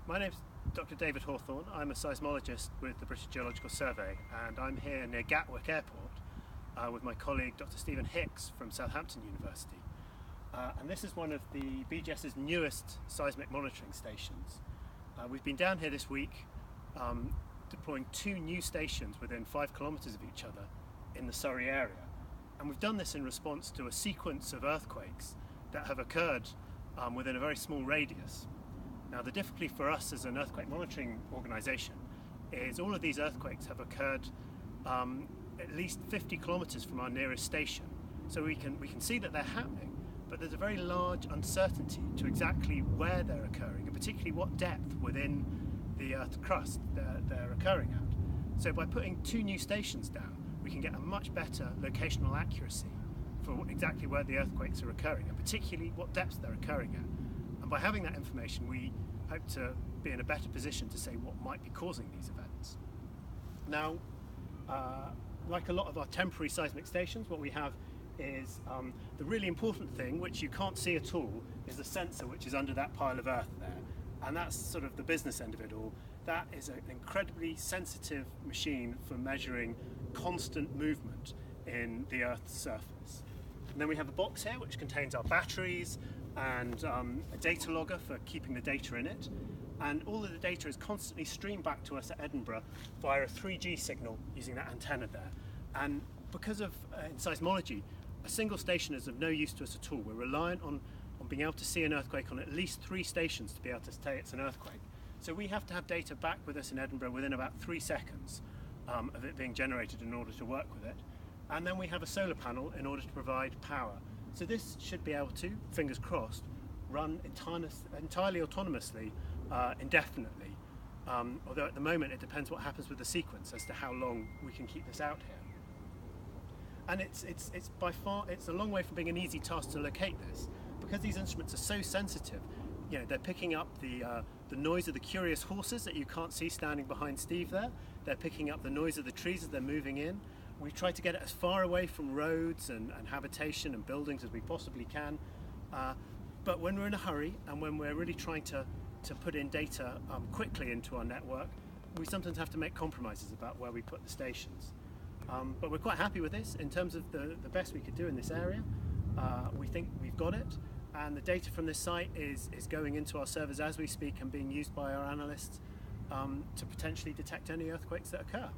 My name's Dr. David Hawthorn. I'm a seismologist with the British Geological Survey, and I'm here near Gatwick Airport with my colleague Dr. Stephen Hicks from Southampton University. And this is one of the BGS's newest seismic monitoring stations. We've been down here this week deploying two new stations within 5 kilometres of each other in the Surrey area. And we've done this in response to a sequence of earthquakes that have occurred within a very small radius. Now, the difficulty for us as an earthquake monitoring organisation is all of these earthquakes have occurred at least 50 kilometres from our nearest station. So we can see that they're happening, but there's a very large uncertainty to exactly where they're occurring, and particularly what depth within the Earth's crust they're occurring at. So by putting two new stations down, we can get a much better locational accuracy for exactly where the earthquakes are occurring, and particularly what depths they're occurring at. And by having that information, we hope to be in a better position to say what might be causing these events. Now, like a lot of our temporary seismic stations, what we have is the really important thing, which you can't see at all, is the sensor which is under that pile of earth there. And that's sort of the business end of it all. That is an incredibly sensitive machine for measuring constant movement in the Earth's surface. And then we have a box here which contains our batteries and a data logger for keeping the data in it. And all of the data is constantly streamed back to us at Edinburgh via a 3G signal using that antenna there. And because of in seismology, a single station is of no use to us at all. We're reliant on being able to see an earthquake on at least 3 stations to be able to say it's an earthquake. So we have to have data back with us in Edinburgh within about 3 seconds of it being generated in order to work with it. And then we have a solar panel in order to provide power. So this should be able to, fingers crossed, run entirely autonomously, indefinitely. Although at the moment it depends what happens with the sequence as to how long we can keep this out here. And it's by far, it's a long way from being an easy task to locate this, because these instruments are so sensitive. You know, they're picking up the noise of the curious horses that you can't see standing behind Steve there. They're picking up the noise of the trees as they're moving in. We've tried to get it as far away from roads and habitation and buildings as we possibly can. But when we're in a hurry and when we're really trying to put in data quickly into our network, we sometimes have to make compromises about where we put the stations. But we're quite happy with this in terms of the best we could do in this area. We think we've got it, and the data from this site is going into our servers as we speak and being used by our analysts to potentially detect any earthquakes that occur.